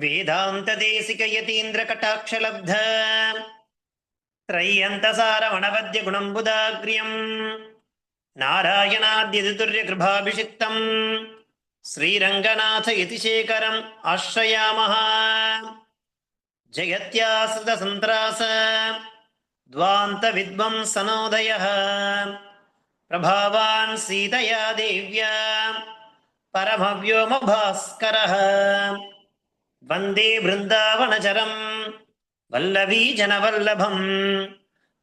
वेदान्तदेशिकयतीन्द्रकटाक्षलब्ध त्रय्यन्तसारमणवद्यगुणम्बुदाग्र्यम् नारायणाद्यतितुर्यकृभाभिषिक्तम् श्रीरङ्गनाथ यतिशेखरम् आश्रयामः। जयत्याश्रितसन्त्रास द्वान्तविद्वंसनोदयः प्रभावान् सीतया देव्या परमव्योमभास्करः वन्दे बृन्दावनचरम् वल्लवी जनवल्लभम्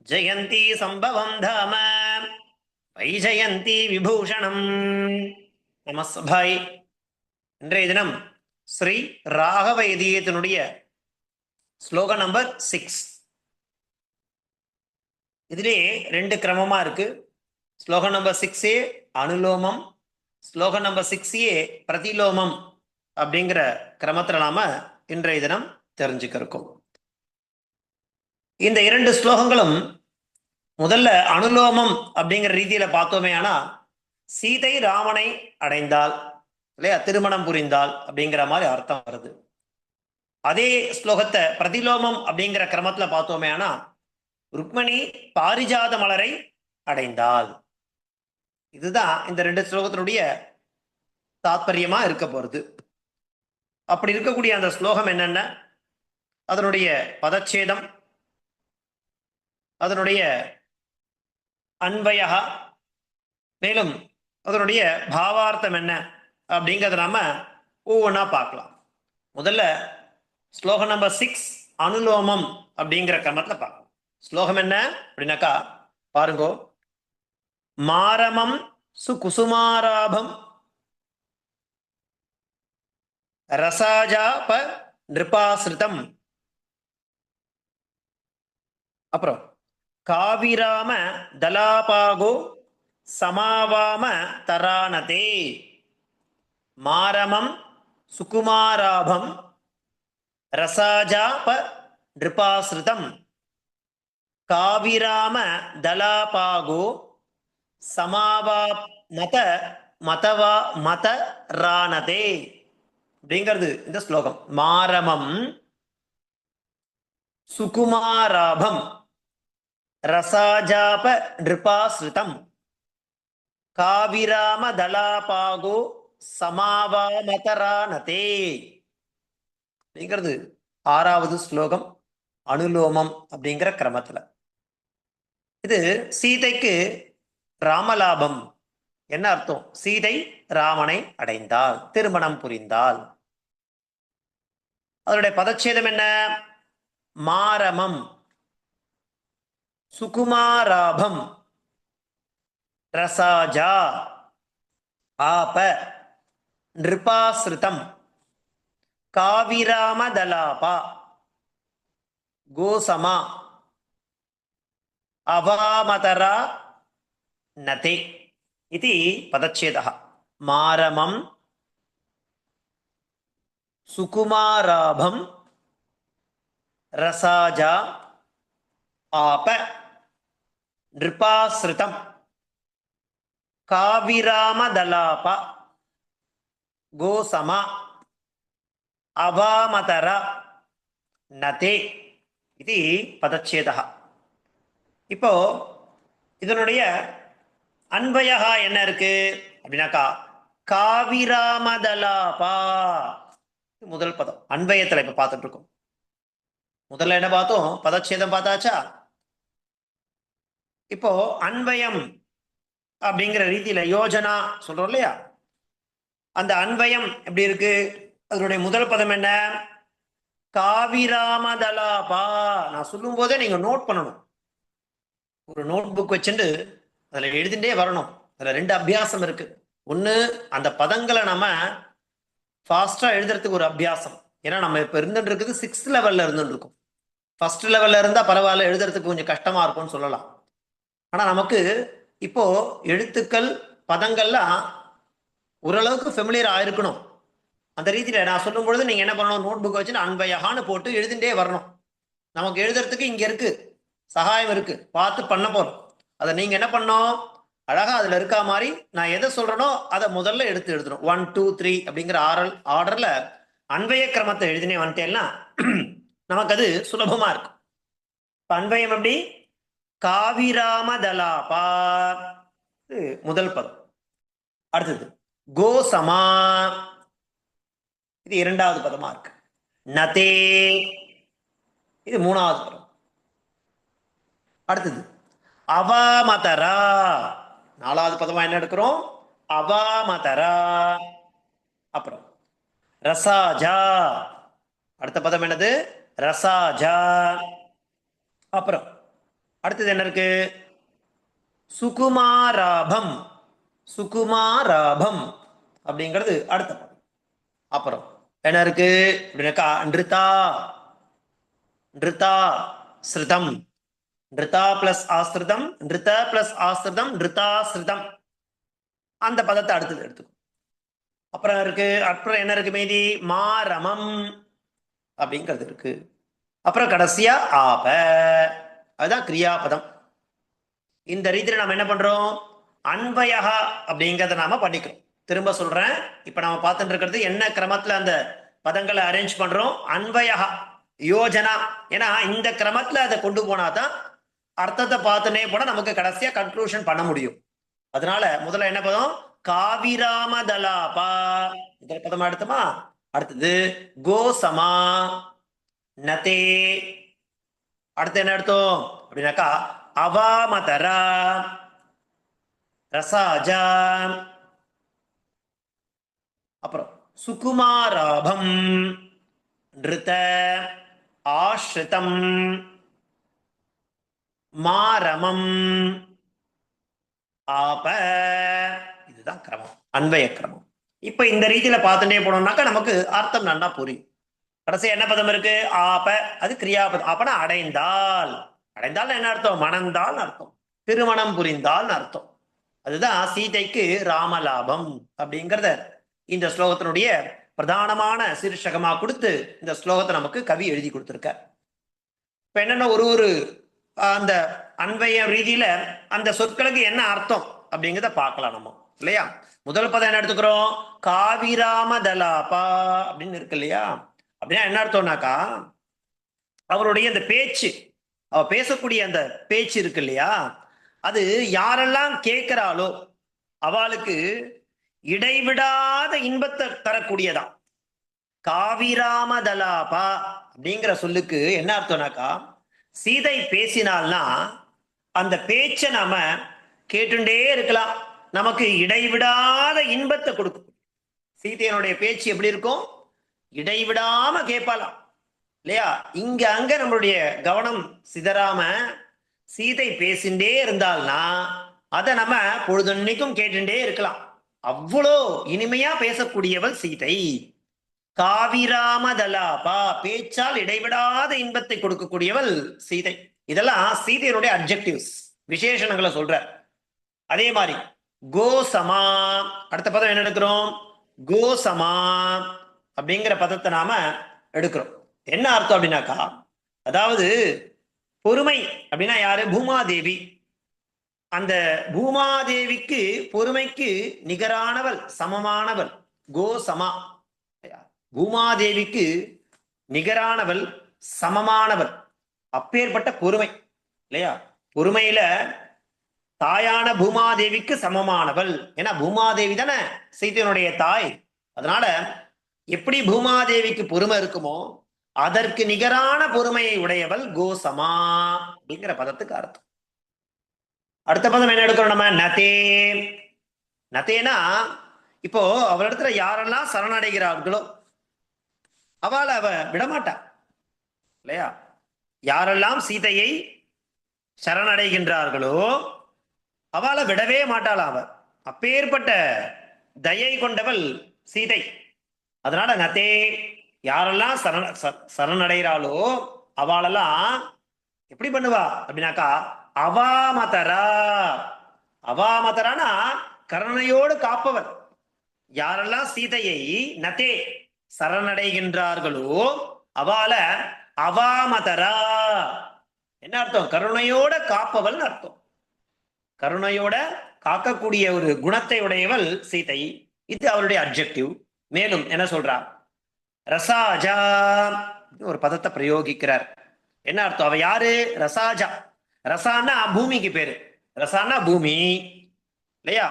जयन्ती सम्भवम् धाम வைஜயந்தி விபூஷணம். நமஸ்பாய். இன்றைய தினம் ஸ்ரீ ராகவ யதீயத்தினுடைய ஸ்லோகம் நம்பர் 6. இதிலே 2 கிரமமா இருக்கு. ஸ்லோகம் நம்பர் 6A அனுலோமம், ஸ்லோகம் நம்பர் 6A பிரதிலோமம் அப்படிங்கிற கிரமத்தில் நாம இன்றைய தினம் தெரிஞ்சுக்க இருக்கோம். இந்த 2 ஸ்லோகங்களும் முதல்ல அனுலோமம் அப்படிங்கிற ரீதியில பார்த்தோமே, ஆனா சீதை ராமனை அடைந்தால் இல்லையா, திருமணம் புரிந்தால் அப்படிங்கிற மாதிரி அர்த்தம் வருது. அதே ஸ்லோகத்தை பிரதிலோமம் அப்படிங்கிற கிரமத்துல பார்த்தோமே, ஆனா ருக்மணி பாரிஜாத மலரை அடைந்தால். இதுதான் இந்த 2 ஸ்லோகத்தினுடைய தாத்பரியமா இருக்க போறது. அப்படி இருக்கக்கூடிய அந்த ஸ்லோகம் என்னென்ன, அதனுடைய பதச்சேதம், அதனுடைய அன்வயா, மேலும் அதனுடைய பாவார்த்தம் என்ன அப்படிங்கிறத நாம ஒவ்வொன்றா பார்க்கலாம். முதல்ல ஸ்லோகம் நம்பர் 6 அனுலோமம் அப்படிங்கிற கிரமத்தில் பார்க்கலாம். ஸ்லோகம் என்ன அப்படின்னாக்கா பாருங்கோ. மாரமம் சுகுசுமாராபம் ரசாஜாப நிருபாசிரிதம். அப்புறம் காவிராம தலாபாகோ சமாவாம தரானதே. மாரமம் சுகுமாராபம் ரசாஜாப நிருபாசிரிதம் காவிராம தலாபாகோ சமாவா மத ரானதே அப்படிங்கிறது இந்த ஸ்லோகம். மாரமம் சுகுமாராபம் ரசாஜாப நிருபாசிரிதம் காவிராம தலாபாகோ சமாவாமதரானதே அப்படிங்கிறது 6வது ஸ்லோகம் அனுலோமம் அப்படிங்கிற கிரமத்துல. இது சீதைக்கு ராமலாபம். என்ன அர்த்தம்? சீதை ராமனை அடைந்தால், திருமணம் புரிந்தால். அதனுடைய பதச்சேதம் என்ன? மாரமம் சுகுமாராபம் ரசாஜா ஆப நிருபாசிரிதம் காவிராமதலாபா கோசமா அவாமதரா நதே இது பதச்சேதः. மாரமம் சுகுமாராபம் ரசாஜா ஆப நிருபாசிரிதம் காவிராமதலாப கோசமா அவாமதர நதே இது பதச்சேதः. இப்போ இதனுடைய அன்வயா என்ன இருக்கு அப்படின்னாக்கா காவிராமதலாபா முதல் பதம். அன்வயத்துல இப்ப பார்த்துட்டு இருக்கோம். முதல்ல என்ன பார்த்தோம்? பதச்சேதம் பார்த்தாச்சா? இப்போ அன்வயம் அப்படிங்கிற ரீதியில யோஜனா சொல்றோம் இல்லையா, அந்த அன்வயம் எப்படி இருக்கு? அதனுடைய முதல் பதம் என்ன? காவிராமதலாபா. நான் சொல்லும் போதே நீங்க நோட் பண்ணணும். ஒரு நோட் புக் வச்சுட்டு அதுல எழுதிட்டே வரணும். அதுல 2 அபியாசம் இருக்கு. ஒண்ணு, அந்த பதங்களை நம்ம ஃபாஸ்டா எழுதுறதுக்கு ஒரு அபியாசம். ஏன்னா நம்ம இப்ப இருந்துட்டு இருக்குது 6th லெவல்ல இருந்துட்டு இருக்கோம். 1st லெவல்ல இருந்தா பரவாயில்ல, எழுதுறதுக்கு கொஞ்சம் கஷ்டமா இருக்கும்னு சொல்லலாம். ஆனா நமக்கு இப்போ எழுத்துக்கள் பதங்கள்லாம் ஓரளவுக்கு ஃபெமிலியர் ஆயிருக்கணும். அந்த ரீதியில நான் சொல்லும் பொழுது நீங்க என்ன பண்ணணும்? நோட் புக் வச்சு அன்வயகான்னு போட்டு எழுதிட்டே வரணும். நமக்கு எழுதுறதுக்கு இங்க இருக்கு, சகாயம் இருக்கு, பார்த்து பண்ண போறோம். அதை நீங்க என்ன பண்ணணும்? அழகா அதுல இருக்கா மாதிரி நான் எதை சொல்றேனோ அதை முதல்ல எடுத்து எழுதணும். 1 2 3 அப்படிங்கிற ஆர்டர்ல அன்வய கிரமத்தை எழுதினே வந்துட்டேன்னா நமக்கு அது சுலபமா இருக்கும். அன்வயம் எப்படி? காவிராமதலாபா முதல் பதம். அடுத்தது கோசமா, இது இரண்டாவது பதமா இருக்கு. நதே, இது மூணாவது பதம். அடுத்தது அவாமதரா, நாலாவது பதமா என்ன எடுக்கிறோம்? அவாமதரா. அப்புறம் ரசாஜா, அடுத்த பதம் என்னது? ரசாஜா. அப்புறம் அடுத்தது என்ன இருக்கு? சுகுமாராபம், சுகுமாராபம் அப்படிங்கிறது அடுத்த பதம். அப்புறம் என்ன இருக்கு அப்படின்னாக்கா நிருதா, நிருதா ஸ்ருதம், நிருதா பிளஸ் ஆஸ்திருதம், நிருத பிளஸ் ஆஸ்திருதம், நிருதாஸ்ருதம். அந்த பதத்தை அடுத்தது எடுத்துக்கும். அப்புறம் இருக்கு, அப்புறம் என்ன இருக்கு மீதி? மாரமம் அப்படிங்கிறது இருக்கு. அப்புறம் கடைசியா ஆப, அதுதான் கிரியாபதம். இந்த ரீதியில நம்ம என்ன பண்றோம்? அன்வயா அப்படிங்கிறத நாம பண்ணிக்கிறோம். திரும்ப சொல்றேன், இப்ப நாம பார்த்துட்டு இருக்கிறது என்ன கிரமத்துல அந்த பதங்களை அரேஞ்ச் பண்றோம்? அன்வயா, யோஜனா. ஏன்னா இந்த கிரமத்துல அதை கொண்டு போனாதான் அர்த்தத்தை பார்த்துனே போனா நமக்கு கடைசியா கன்க்ளூஷன் பண்ண முடியும். அதனால முதல்ல என்ன பதம்? காவிராமதலாபா, இந்த பதமா எடுத்தோமா. அடுத்தது கோசமா நதே. அடுத்து என்ன எடுத்தோம் அப்படின்னாக்கா அவாமதரா, ரசாஜா. அப்புறம் சுகுமாராபம், நிருத, ஆஸ்ரிதம், மாரமம், ஆப. இதுதான் கிரமம், அன்வய கிரமம். இப்ப இந்த ரீதியில பார்த்துட்டே போனோம்னாக்கா நமக்கு அர்த்தம் நல்லா புரியும். கடைசி என்ன பதம் இருக்கு? ஆப, அது கிரியாபதம். அப்பனா அடைந்தால், அடைந்தால் என்ன அர்த்தம்? மணந்தால் அர்த்தம், திருமணம் புரிந்தால் அர்த்தம். அதுதான் சீதைக்கு ராமலாபம் அப்படிங்கிறத இந்த ஸ்லோகத்தினுடைய பிரதானமான சீர்ஷகமா கொடுத்து இந்த ஸ்லோகத்தை நமக்கு கவி எழுதி கொடுத்திருக்க. இப்ப என்னன்னா ஒரு ஒரு அந்த அன்வய ரீதியில அந்த சொற்களுக்கு என்ன அர்த்தம் அப்படிங்கிறத பார்க்கலாம் நம்ம, இல்லையா? முதல் பதம் என்ன எடுத்துக்கிறோம்? காவிராமதலாபா அப்படின்னு இருக்கு இல்லையா? அப்படின்னா என்ன அர்த்தம்னாக்கா அவருடைய அந்த பேச்சு, அவ பேசக்கூடிய அந்த பேச்சு இருக்கு இல்லையா, அது யாரெல்லாம் கேட்கிறாளோ அவளுக்கு இடைவிடாத இன்பத்தை தரக்கூடியதா. காவிராமதலாபா அப்படிங்கிற சொல்லுக்கு என்ன அர்த்தம்னாக்கா சீதை பேசினால்னா அந்த பேச்சை நாம கேட்டுட்டே இருக்கலாம், நமக்கு இடைவிடாத இன்பத்தை கொடுக்கும். சீதையனுடைய பேச்சு எப்படி இருக்கும்? இடைவிடாம கேட்பாலாம், இல்லையா? இங்க அங்க நம்மளுடைய கவனம் சிதறாம சீதை பேசிண்டே இருந்தால்னா அதை நம்ம பொழுதன்னைக்கும் கேட்டுட்டே இருக்கலாம். அவ்வளோ இனிமையா பேசக்கூடியவள் சீதை. காவிராமதலாபா, பேச்சால் இடைவிடாத இன்பத்தை கொடுக்கக்கூடியவள் சீதை. இதெல்லாம் சீதையனுடைய அட்ஜெக்டிவ்ஸ், விசேஷணங்களை சொல்ற. அதே மாதிரி கோசமா, அடுத்த பதம் என்ன எடுக்கிறோம்? கோசமா அப்படிங்கிற பதத்தை நாம எடுக்கிறோம். என்ன அர்த்தம் அப்படின்னாக்கா அதாவது பொறுமை அப்படின்னா யாரு? பூமாதேவி. அந்த பூமாதேவிக்கு பொறுமைக்கு நிகரானவள், சமமானவள் கோசமா. பூமாதேவிக்கு நிகரானவள், சமமானவள், அப்பேற்பட்ட பொறுமை, இல்லையா? பொறுமையில தாயான பூமாதேவிக்கு சமமானவள். ஏன்னா பூமாதேவி தானே சீதையனுடைய தாய். அதனால எப்படி பூமாதேவிக்கு பொறுமை இருக்குமோ அதற்கு நிகரான பொறுமையை உடையவள் கோசமா அப்படிங்கிற பதத்துக்கு அர்த்தம். அடுத்த பதம் என்ன எடுக்கிறோம் நம்ம? நதே. நதேனா இப்போ அவளிடத்துல யாரெல்லாம் சரணடைகிறார்களோ அவளை அவ விடமாட்டா, இல்லையா? யாரெல்லாம் சீதையை சரணடைகின்றார்களோ அவளை விடவே மாட்டாள். அவ அப்பேற்பட்ட தயை கொண்டவள் சீதை. அதனால நதே, யாரெல்லாம் சரணடைகிறாளோ அவளெல்லாம் எப்படி பண்ணுவா அப்படின்னாக்கா அவாமதரா. அவாமதரானா கருணையோடு காப்பவர். யாரெல்லாம் சீதையை நதே சரணடைகின்றார்களோ அவள அவாமதரா. என்ன அர்த்தம்? கருணையோட காப்பவள் அர்த்தம். கருணையோட காக்கக்கூடிய ஒரு குணத்தை உடையவள் சீதை. இது அவளுடைய அப்ஜெக்டிவ். மேலும் என்ன சொல்றார்? ரசாஜா ஒரு பதத்தை பிரயோகிக்கிறார். என்ன அர்த்தம்? அவ யாரு? ரசாஜா. ரசான்னா பூமிக்கு பேரு. ரசான்னா பூமி இல்லையா?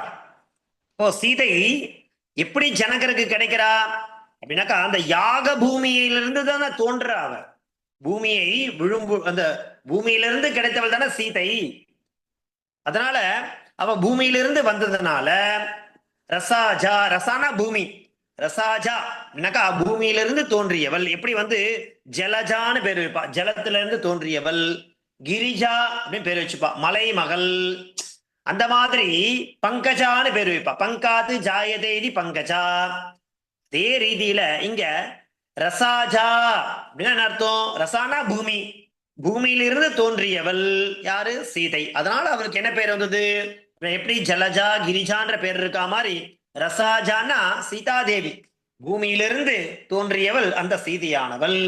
இப்போ சீதை எப்படி ஜனகருக்கு கிடைக்கிறா அப்படின்னாக்கா அந்த யாக பூமியிலிருந்து தானே தோன்றா அவ. பூமியை விழும்பு அந்த பூமியிலிருந்து கிடைத்தவள் தானே சீதை. அதனால அவ பூமியிலிருந்து வந்ததுனால ரசாஜா. ரசானா பூமி. ரசாஜா அப்படின்னாக்கா பூமியிலிருந்து தோன்றியவள். எப்படி வந்து ஜலஜான்னு பேர் வைப்பா, ஜலத்துல இருந்து தோன்றியவள். கிரிஜா அப்படின்னு பேர் வச்சுப்பா, மலை மகள். அந்த மாதிரி பங்கஜான்னு பேர் வைப்பா, பங்காது ஜாயதேதி பங்கஜா. அதே ரீதியில இங்க ரசாஜா அப்படின்னா என்ன அர்த்தம்? ரசானா பூமி, பூமியிலிருந்து தோன்றியவள் யாரு? சீதை. அதனால அவருக்கு என்ன பேர் வந்தது? எப்படி ஜலஜா கிரிஜான்ற பேர் இருக்கா மாதிரி ரசாஜானா சீதாதேவி, பூமியிலிருந்து தோன்றியவள் அந்த சீதையானவள்.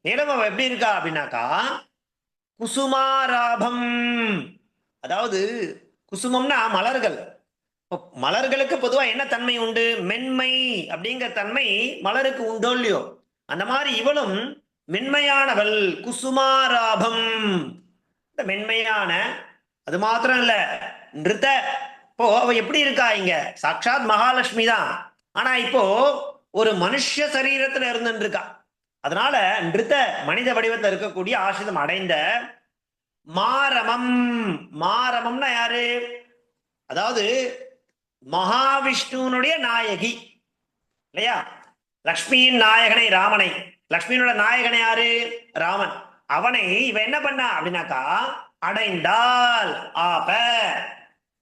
மேலும் அவ எப்படி இருக்கா அப்படின்னாக்கா குசுமாராபம். அதாவது குசுமம்னா மலர்கள். மலர்களுக்கு பொதுவா என்ன தன்மை உண்டு? மென்மை அப்படிங்கிற தன்மை மலருக்கு உண்டோ இல்லையோ, அந்த மாதிரி இவளும் மென்மையானவள். குசுமாராபம் இந்த மென்மையான. அது மாத்திரம் இல்ல, நிருத்த. இப்போ அவ எப்படி இருக்கா? இங்க சாட்சாத் மகாலட்சுமி தான், ஆனா இப்போ ஒரு மனுஷ சரீரத்துல இருந்துட்டு இருக்கா. அதனால நிருத்த மனித வடிவத்தில் இருக்கக்கூடிய ஆசிரியம் அடைந்த மாரமம். மாரமம்னா யாரு? அதாவது மகாவிஷ்ணுனுடைய நாயகி இல்லையா? லக்ஷ்மியின் நாயகனை ராமனை, லக்ஷ்மியோட நாயகனை யாரு? ராமன். அவனை இவ என்ன பண்ணா அப்படின்னாக்கா அடைந்தால். ஆப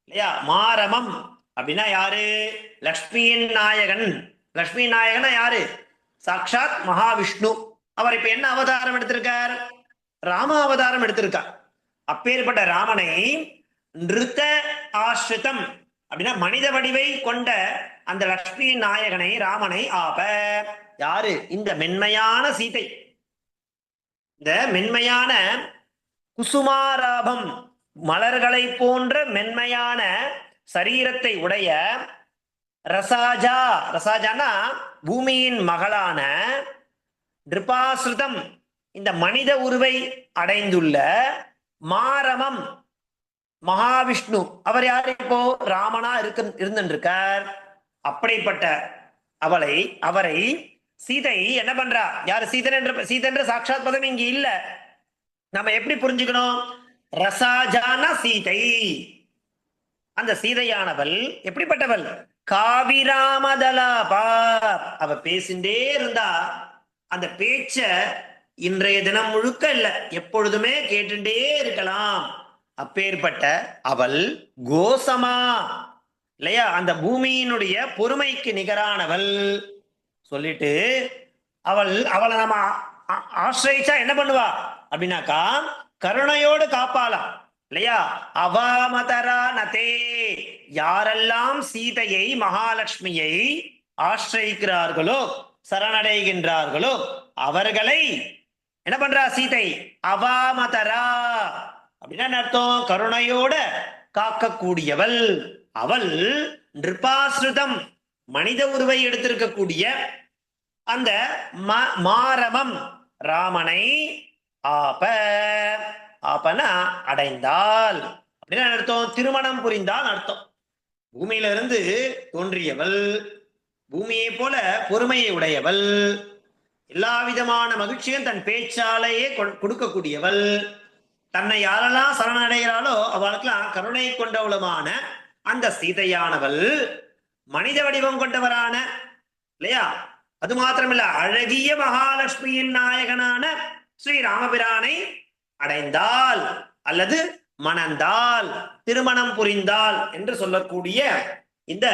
இல்லையா? மாரமம் அப்படின்னா யாரு? லக்ஷ்மியின் நாயகன். லக்ஷ்மி நாயகனா யாரு? சாட்சாத் மகாவிஷ்ணு. அவர் இப்ப என்ன அவதாரம் எடுத்திருக்கார்? ராம அவதாரம் எடுத்திருக்கார். அப்பேற்பட்ட ராமனை நிருத்த ஆசிரிதம் அப்படின்னா மனித வடிவை கொண்ட அந்த லக்ஷ்மி நாயகனை ராமனை ஆப யாரு? இந்த மென்மையான சீதை, இந்த மென்மையான குசுமாராபம் மலர்களை போன்ற மென்மையான சரீரத்தை உடைய ரசாஜா. ரசாஜானா பூமியின் மகளான நிருபாசிரிதம் இந்த மனித உருவை அடைந்துள்ள மாரமம் மகாவிஷ்ணு. அவர் யாரு? இப்போ ராமனா இருந்திருக்கார். அப்படிப்பட்ட அவரை சீதை என்ன பண்றா? யாரு? சீதன்ற சாட்சாத் பதம் இங்க இல்ல. நம்ம எப்படி புரிஞ்சுக்கணும்? ரசாஜான சீதை. அந்த சீதையானவள் எப்படிப்பட்டவள்? காவிராமதலாபா. அவ பேசிண்டே இருந்தா அந்த பேச்ச இன்றைய தினம் முழுக்க இல்ல, எப்பொழுதுமே கேட்டுட்டே இருக்கலாம். அப்பேற்பட்ட அவள் கோசமா இல்லையா? அந்த பூமியினுடைய பொறுமைக்கு நிகரானவள் சொல்லிட்டு அவளை நம்ம ஆசிரியிச்சா என்ன பண்ணுவா அப்படின்னாக்கா கருணையோடு காப்பாலாம் இல்லையா? அவாமதரா நதே. யாரெல்லாம் சீதையை மகாலட்சுமியை ஆசிரியிக்கிறார்களோ, சரணடைகின்றார்களோ அவர்களை என்ன பண்றா சீதை? அவாமதரா அப்படின்னா அர்த்தம் கருணையோட காக்கக்கூடியவள். அவள் நிருபாசிரிதம் மனித உருவை எடுத்திருக்கக்கூடிய அந்த மாரமம் ராமனை ஆப. ஆபனா அடைந்தால் அப்படின்னு அர்த்தம். திருமணம் புரிந்தால் அர்த்தம். பூமியில இருந்து தோன்றியவள், பூமியை போல பொறுமையை உடையவள், எல்லா விதமான மகிழ்ச்சியும் தன் பேச்சாலேயே கொடுக்கக்கூடியவள், தன்னை யாரெல்லாம் சரணடைகிறாளோ அவளுக்கெல்லாம் கருணை கொண்டவளுமான அந்த சீதையானவள் மனித வடிவம் கொண்டவரான இல்லையா? அது மாத்திரமில்ல, அழகிய மகாலட்சுமியின் நாயகனான ஸ்ரீ ராமபிரானை அடைந்தால் அல்லது மணந்தால், திருமணம் புரிந்தால் என்று சொல்லக்கூடிய இந்த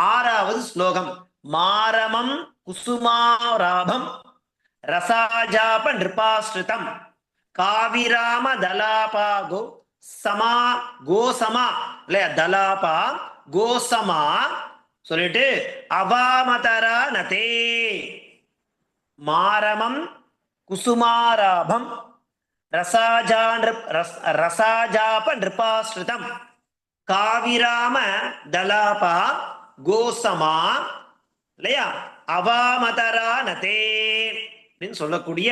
6வது ஸ்லோகம். மாரமம் குசுமாராபம் ரசாஜாப நிருபாஸ்ருதம் காவிராம தலாபாகோ சமா கோசமா இல்லையா? தலாபா கோசமா சொல்லிட்டு அவாமதரா நதே. மாரமம் குசுமாராபம் ரசாஜாப நிருபாஸ்ருதம் காவிராம தலாபா கோசமா இல்லையா? அவாமதரா நதே அப்படின்னு சொல்லக்கூடிய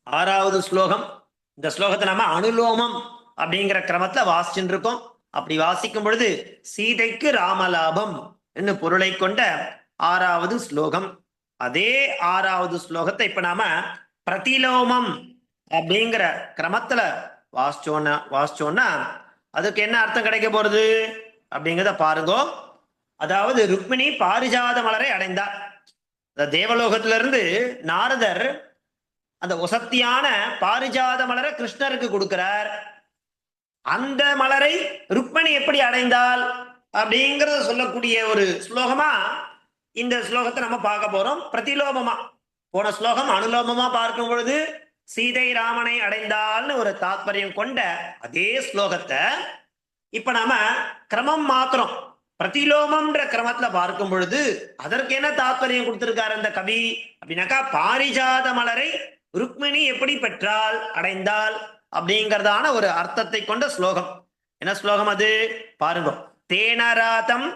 6வது ஸ்லோகம். இந்த ஸ்லோகத்தை நம்ம அனுலோமம் அப்படிங்கிற கிரமத்துல வாசிச்சுட்டு இருக்கோம். அப்படி வாசிக்கும் பொழுது சீதைக்கு ராமலாபம் என்று பொருளை கொண்ட 6வது ஸ்லோகம். அதே 6வது ஸ்லோகத்தை இப்ப நாம பிரதிலோமம் அப்படிங்கிற கிரமத்துல வாசிச்சோன்னா அதுக்கு என்ன அர்த்தம் கிடைக்க போறது அப்படிங்கிறத பாருங்க. அதாவது ருக்மிணி பாரிஜாத மலரை அடைந்தார். தேவலோகத்திலிருந்து நாரதர் அந்த ஒசத்தியான பாரிஜாத மலரை கிருஷ்ணருக்கு கொடுக்கிறார். அந்த மலரை ருக்மிணி எப்படி அடைந்தால் அப்படிங்கறத சொல்லக்கூடிய ஒரு ஸ்லோகமா இந்த ஸ்லோகத்தை நம்ம பார்க்க போறோம். பிரதிலோமமா போன ஸ்லோகம் அனுலோமமா பார்க்கும் பொழுது சீதை ராமனை அடைந்தால்னு ஒரு தாத்பரியம் கொண்ட அதே ஸ்லோகத்தை இப்ப நாம கிரமம் மாத்திரம் பிரதிலோமம்ன்ற கிரமத்துல பார்க்கும் பொழுது அதற்கு என்ன தாத்பரியம் கொடுத்திருக்காரு அந்த கவி அப்படின்னாக்கா பாரிஜாத மலரை ருக்மிணி எப்படி பெற்றால் அடைந்தால் அப்படிங்கறதான ஒரு அர்த்தத்தை கொண்ட ஸ்லோகம். என்ன ஸ்லோகம் அது பாருங்க. தேனராதம்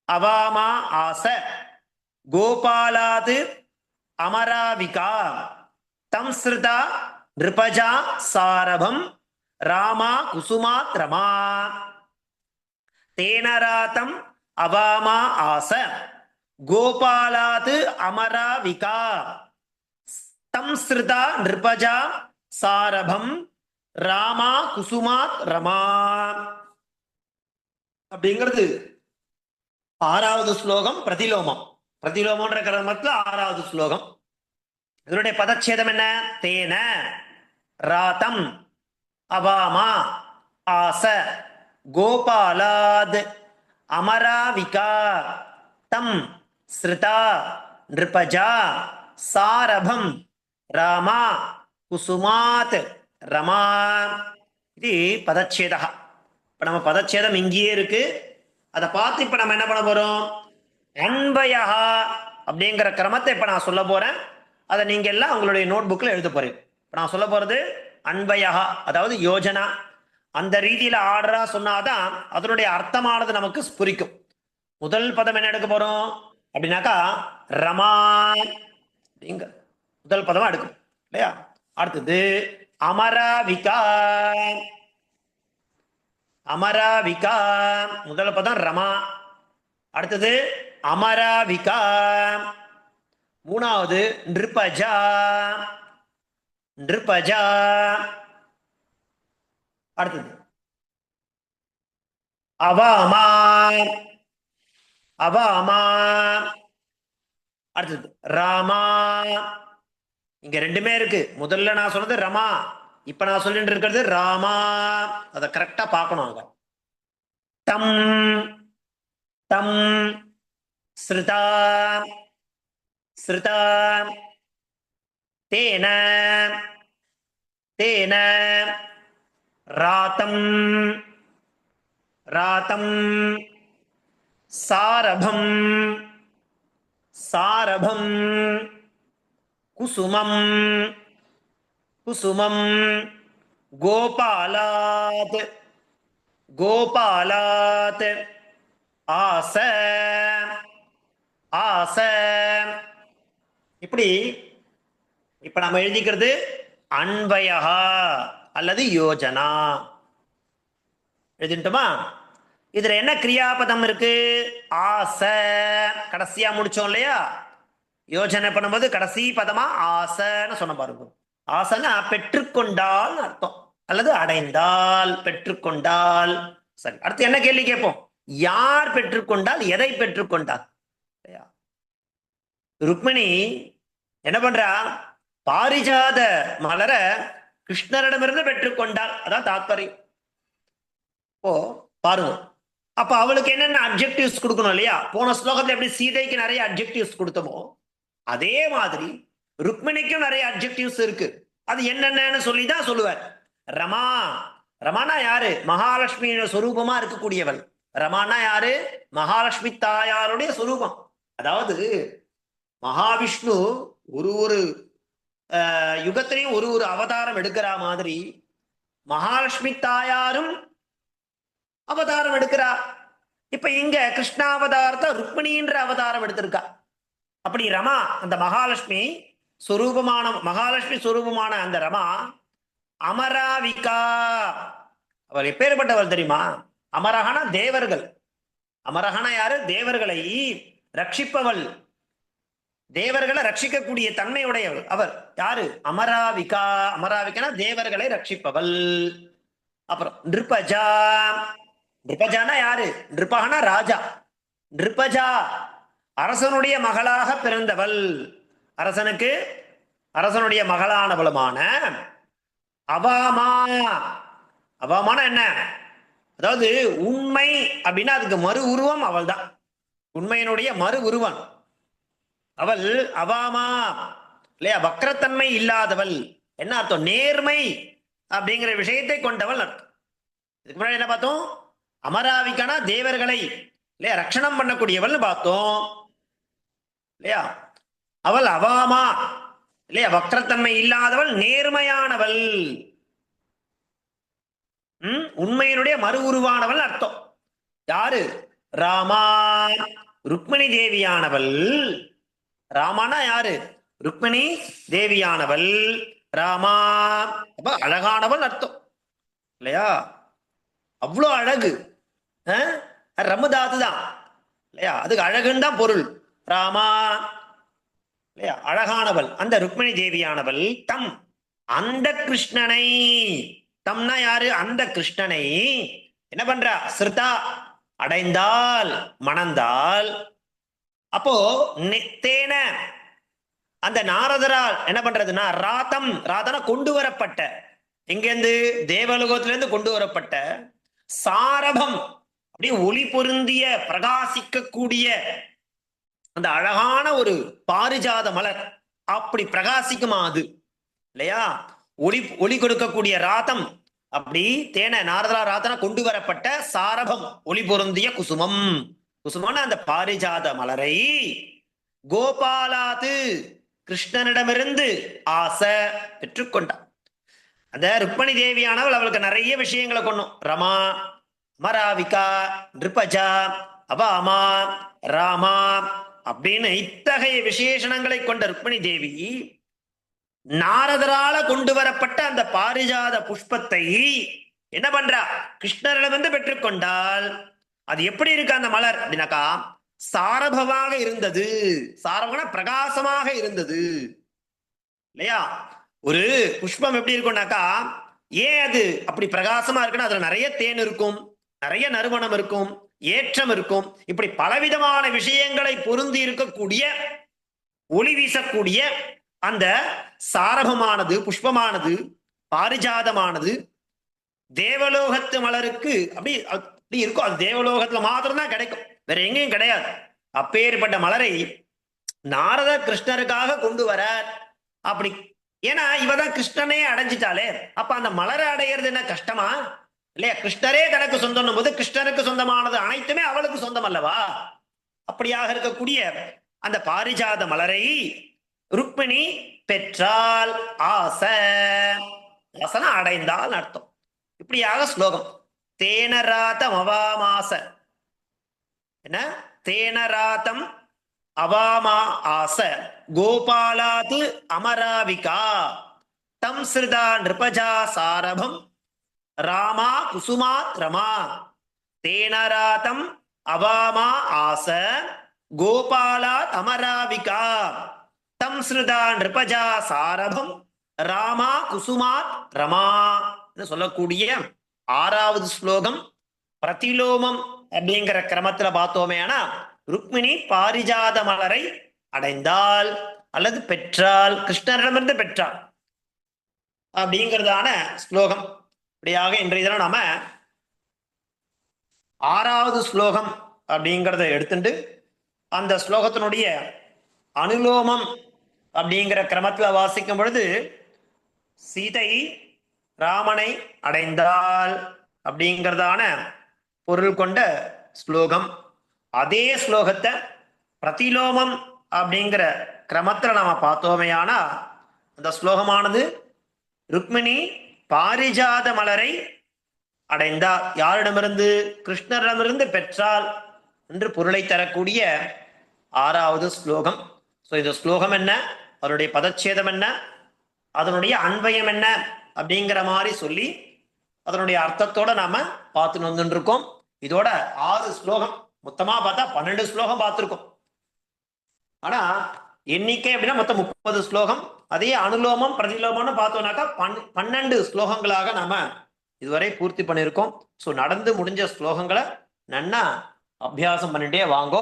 அவாமா ஆச கோபாலாது அமராவிகா தம் ஸ்ருதா நிருபஜா சாரபம் ராமா குசுமாத் ரமா. தேனராதம் அவாமா ஆச கோபாலாது அமராவிகா தம் ஸ்ருதா நிருபஜா சாரபம் ராமா குசுமாத் ரமா. அப்படிங்கிறது 6வது ஸ்லோகம் பிரதிலோமம். பிரதிலோமன்ற கிரமத்துல 6வது ஸ்லோகம். இதனுடைய பதச்சேதம் என்ன? தேன ராதம் அவாமா ஆச கோபாலாத் அமராவிகா தம் ஸ்ருதா நிருபஜா சாரபம் ராமா குசுமாத் ரமா. இது பதச்சேதா. இப்ப நம்ம பதச்சேதம் இங்கேயே இருக்கு. அதை பார்த்து இப்ப நம்ம என்ன பண்ண போறோம்? அன்பயா அப்படிங்கிற கிரமத்தை இப்ப நான் சொல்ல போறேன். அதை நீங்க எல்லாம் உங்களுடைய நோட் புக்ல எழுத போறீங்க. இப்ப நான் சொல்ல போறது அன்பயா, அதாவது யோஜனா. அந்த ரீதியில ஆர்டரா சொன்னாதான் அதனுடைய அர்த்தமானது நமக்கு புரிக்கும். முதல் பதம் என்ன எடுக்க போறோம் அப்படின்னாக்கா ரமா அப்படிங்க முதல் பதமா எடுக்கும் இல்லையா? அடுத்தது அமராவிகா. அமராவிகா முதல் பதம் ரமா. அடுத்தது அமராவிகா. 3வது நிருபஜா. நிருபஜா. அடுத்தது அவாமா. அவாமா. அடுத்தது ராமா. இங்க ரெண்டுமே இருக்கு. முதல்ல நான் சொன்னது ரமா, இப்ப நான் சொல்லிட்டு இருக்கிறது ராமா. அதை கரெக்டா பார்க்கணும். அங்க தம் தம் ஸ்ருதா ஸ்ருதா தேன தேன ராதம் ராதம் சாரபம் சாரபம் குசுமம் குசுமம் கோபாலாத் கோபாலாத் ஆச ஆச. இப்படி இப்ப நம்ம எழுதிக்கிறது அன்வயா அல்லது யோஜனா எழுதிட்டோமா? இதுல என்ன கிரியாபதம் இருக்கு? ஆச. கடைசியா முடிச்சோம் இல்லையா? யோஜனை பண்ணும்போது கடைசி பதமா ஆசன்னு சொன்ன பாருங்க. ஆசனா பெற்றுக்கொண்டால் அர்த்தம், அல்லது அடைந்தால், பெற்றுக்கொண்டால். சரி, அடுத்து என்ன கேள்வி கேட்போம்? யார் பெற்றுக்கொண்டால், எதை பெற்றுக்கொண்டால்? ருக்மிணி என்ன பண்றா? பாரிஜாத மலர கிருஷ்ணரிடமிருந்து பெற்றுக்கொண்டாள். அதான் தாத்பரியம். ஓ பாருங்க, அப்ப அவளுக்கு என்னென்ன அப்ஜெக்டிவ்ஸ் கொடுக்கணும் இல்லையா? போன ஸ்லோகத்துல எப்படி சீதைக்கு நிறைய அப்ஜெக்டிவ்ஸ் கொடுத்தோமோ அதே மாதிரி ருக்மிணிக்கும் நிறைய அப்ஜெக்டிவ்ஸ் இருக்கு. அது என்னென்னு சொல்லிதான் சொல்லுவார். ரமா. ரமானா யாரு? மகாலட்சுமியோட சொரூபமா இருக்கக்கூடியவள். ரமானா யாரு? மகாலட்சுமி தாயாருடைய சொரூபம். அதாவது மகாவிஷ்ணு ஒரு ஒரு யுகத்திலையும் ஒரு ஒரு அவதாரம் எடுக்கிற மாதிரி மகாலட்சுமி தாயாரும் அவதாரம் எடுக்கிறா. இப்ப இங்க கிருஷ்ணாவதாரத்தை ருக்மிணின்ற அவதாரம் எடுத்திருக்கா. அப்படி ரமா அந்த மகாலட்சுமி சுரூபமான அந்த ரமா அமராவிகா, அவள் எப்பேற்பட்டவள் தெரியுமா? அமரகன தேவர்கள். அமரகன யாரு? தேவர்களை ரட்சிப்பவள், தேவர்களை ரட்சிக்கக்கூடிய தன்மையுடையவள் அவர். யாரு? அமராவிகா. அமராவிகனா தேவர்களை ரட்சிப்பவள். அப்புறம் நிருபஜா. நிருபஜானா யாரு? நிருபகனா ராஜா. நிருபஜா அரசனுடைய மகளாக பிறந்தவள். அரசனுடைய மகளானவளுமான அவாமா. அவாமான என்ன? அதாவது உண்மை அப்படின்னா அதுக்கு மறு உருவம் அவள் தான். உண்மையினுடைய மறு உருவம் அவள். அவாமா இல்லையா? வக்ரத்தன்மை இல்லாதவள். என்ன அர்த்தம்? நேர்மை அப்படிங்கிற விஷயத்தை கொண்டவள் அர்த்தம். இதுக்கு முன்னாடி என்ன பார்த்தோம்? அமராவிக்கான தேவர்களை இல்லையா ரட்சணம் பண்ணக்கூடியவள் பார்த்தோம் இல்லையா? அவள் அவாமா இல்லையா? வக்ரத்தன்மை இல்லாதவள், நேர்மையானவள், உண்மையினுடைய மறு உருவானவள் அர்த்தம். யாரு? ராமா, ருக்மிணி தேவியானவள். ராமானா யாரு? ருக்மிணி தேவியானவள். ராமா அப்ப அழகானவள் அர்த்தம் இல்லையா? அவ்வளோ அழகு. ரமதாது தான் இல்லையா? அதுக்கு அழகுன்னு தான் பொருள். ராமா இல்லையா? அழகானவள் அந்த ருக்மிணி தேவியானவள். தம் அந்த கிருஷ்ணனை, தம்னா யாரு? அந்த கிருஷ்ணனை என்ன பண்றா? ஸ்ருதா அடைந்தால், மணந்தால். அப்போ தேன அந்த நாரதரால் என்ன பண்றதுன்னா ராதம், ராதனா கொண்டு வரப்பட்ட, எங்கேருந்து? தேவலோகத்திலிருந்து கொண்டு வரப்பட்ட சாரபம், அப்படியே ஒளி பொருந்திய பிரகாசிக்கக்கூடிய அந்த அழகான ஒரு பாரிஜாத மலர். அப்படி பிரகாசிக்குமா அது இல்லையா? ஒளி கொடுக்கக்கூடிய ராதம். அப்படி தேன நாரதரா ராதனா கொண்டு வரப்பட்ட சாரபம், ஒளி பொருந்திய குசுமம். குசுமான அந்த பாரிஜாத மலரை கோபாலாது கிருஷ்ணனிடமிருந்து ஆசை பெற்றுக்கொண்டார். அந்த ருக்மணி தேவியானவள் அவளுக்கு நிறைய விஷயங்களை கொண்டோம். ரமா, அமராவிகா, நிருபஜா, அபாமா, ராமா அப்படின்னு இத்தகைய விசேஷணங்களை கொண்ட ருக்மணி தேவி நாரதரால கொண்டு வரப்பட்ட அந்த பாரிஜாத புஷ்பத்தை என்ன பண்றா? கிருஷ்ணரிடமிருந்து பெற்றுக்கொண்டால் அது எப்படி இருக்கு அந்த மலர் அப்படின்னாக்கா சாரபமாக இருந்தது. சாரபகன பிரகாசமாக இருந்தது இல்லையா? ஒரு புஷ்பம் எப்படி இருக்கும்னாக்கா, ஏன் அது அப்படி பிரகாசமா இருக்குன்னா அதுல நிறைய தேன் இருக்கும், நிறைய நறுமணம் இருக்கும், ஏற்றம் இருக்கும். இப்படி பலவிதமான விஷயங்களை பொருந்தி இருக்கக்கூடிய, ஒளி வீசக்கூடிய அந்த சாரபமானது, புஷ்பமானது, பாரிஜாதமானது தேவலோகத்து மலருக்கு அப்படி அப்படி இருக்கும். அது தேவலோகத்துல மாத்திரம் தான் கிடைக்கும், வேற எங்கேயும் கிடையாது. அப்பேற்பட்ட மலரை நாரத கிருஷ்ணருக்காக கொண்டு வர. அப்படி ஏன்னா இவதான் கிருஷ்ணனே அடைஞ்சிட்டாலே, அப்ப அந்த மலரை அடையிறது என்ன கஷ்டமா இல்லையா? கிருஷ்ணரே தனக்கு சொந்தம் போது கிருஷ்ணருக்கு சொந்தமானது அனைத்துமே அவளுக்கு சொந்தம் அல்லவா? அப்படியாக இருக்கக்கூடிய அந்த பாரிஜாத மலரை ருக்மிணி பெற்றால், ஆசை, ஆசன அடைந்தால் அர்த்தம். இப்படியாக ஸ்லோகம். தேனராதம் அவாமாச, என்ன? தேனராதம் அவாமா ஆச கோபாலாது அமராவிகா தம் ஸ்ருதா நிருபஜா சாரபம் ராமா குசுமாத் ரமா. தேனராதம் அவாமா ஆச கோபாலாத் அமராவிகா தம் ஸ்ருதா நிருபஜா சாரபம் ராமா குசுமாத் ரமா சொல்லக்கூடிய 6வது ஸ்லோகம். பிரதிலோமம் அப்படிங்கிற கிரமத்துல பார்த்தோமே, ஆனா ருக்மிணி பாரிஜாத மலரை அடைந்தால் அல்லது பெற்றால், கிருஷ்ணரிடமிருந்து பெற்றால் அப்படிங்கிறதான ஸ்லோகம். இப்படியாக இன்றைய தினம் நாம 6வது ஸ்லோகம் அப்படிங்கிறத எடுத்துட்டு அந்த ஸ்லோகத்தினுடைய அனுலோமம் அப்படிங்கிற கிரமத்துல வாசிக்கும் பொழுது சீதை ராமனை அடைந்தால் அப்படிங்கிறதான பொருள் கொண்ட ஸ்லோகம். அதே ஸ்லோகத்தை பிரதிலோமம் அப்படிங்கிற கிரமத்துல நாம பார்த்தோமையானா அந்த ஸ்லோகமானது ருக்மிணி பாரிஜாத மலரை அடைந்தார், யாரிடமிருந்து? கிருஷ்ணரிடமிருந்து பெற்றால் என்று பொருளை தரக்கூடிய 6வது ஸ்லோகம். ஸோ இந்த ஸ்லோகம் என்ன, அதனுடைய பதச்சேதம் என்ன, அதனுடைய அன்வயம் என்ன அப்படிங்கிற மாதிரி சொல்லி அதனுடைய அர்த்தத்தோட நாம பார்த்துன்னு வந்துட்டு இருக்கோம். இதோட 6 ஸ்லோகம், மொத்தமா பார்த்தா 12 ஸ்லோகம் பார்த்துருக்கோம். ஆனா எண்ணிக்கை அப்படின்னா மொத்தம் 30 ஸ்லோகம். அதே அனுலோமம் பிரதிலோமம்னு பார்த்தோம்னாக்கா 12 ஸ்லோகங்களாக நாம இதுவரை பூர்த்தி பண்ணியிருக்கோம். ஸோ நடந்து முடிஞ்ச ஸ்லோகங்களை நன்னா அபியாசம் பண்ணிட்டே வாங்கோ.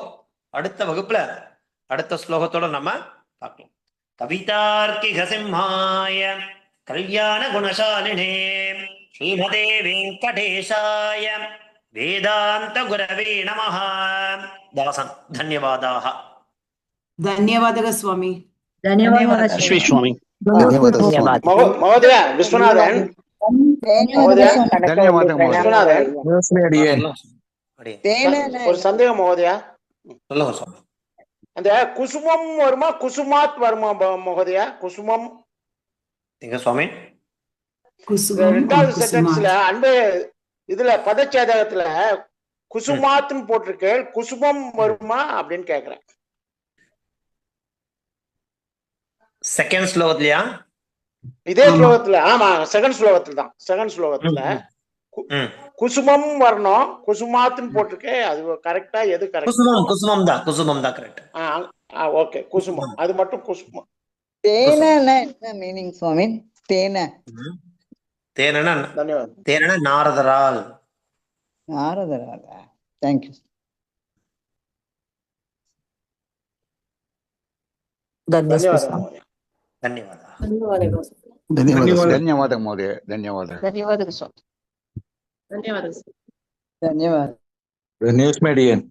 அடுத்த வகுப்புல அடுத்த ஸ்லோகத்தோட நம்ம பார்க்கலாம். கவிதார்க்கிக சிம்ஹாய கல்யாண குணசாலினே ஸ்ரீமதே வெங்கடேஷாய வேதாந்த குரவே நமஹ. தாசன் தன்யவாதாக. ಧನ್ಯವಾದಗಳು ಸ್ವಾಮಿ. ಧನ್ಯವಾದ ಸ್ವಾಮಿ. ಮಹೋದಯ ವಿಶ್ವನಾಥನ್, ஒரு சந்தேகம் மகோதயா. சொல்லுங்க சுவாமி. அந்த குசுமம் வருமா குசுமாத் வருமா மகோதயா? குசுமம் எங்க சுவாமி? ரெண்டாவது சென்டென்ஸ்ல அன்பு இதுல பதச்சேதகத்துல குசுமாத்னு போட்டிருக்கு, குசுமம் வருமா அப்படின்னு கேக்குறேன். செகண்ட் ஸ்லோகத்திலயா? இதே ஸ்லோகத்துல, ஆமா செகண்ட் ஸ்லோகத்துல தான். செகண்ட் ஸ்லோகத்துல குசுமம் வரணும், குசுமாத்னு போட்டிருக்கு. அது கரெக்டா? எது கரெக்ட்? குசுமம் குசுமம் தான், குசுமம் தான் கரெக்ட். ஓகே, குசுமம். அது மட்டும் குசுமம். தேனனா என்ன மீனிங் சுவாமி? தேன தேனனா தன்யவாதம். தேனனா நாரதரால். நாரதரால. தேங்க்யூ. ಧನ್ಯವಾದ. ಧನ್ಯವಾದ. ಧನ್ಯವಾದ ಮಹೋದಯ. ಧನ್ಯವಾದ. ಧನ್ಯವಾದ ಸ್ವಾಮಿ. ಧನ್ಯವಾದ. News median.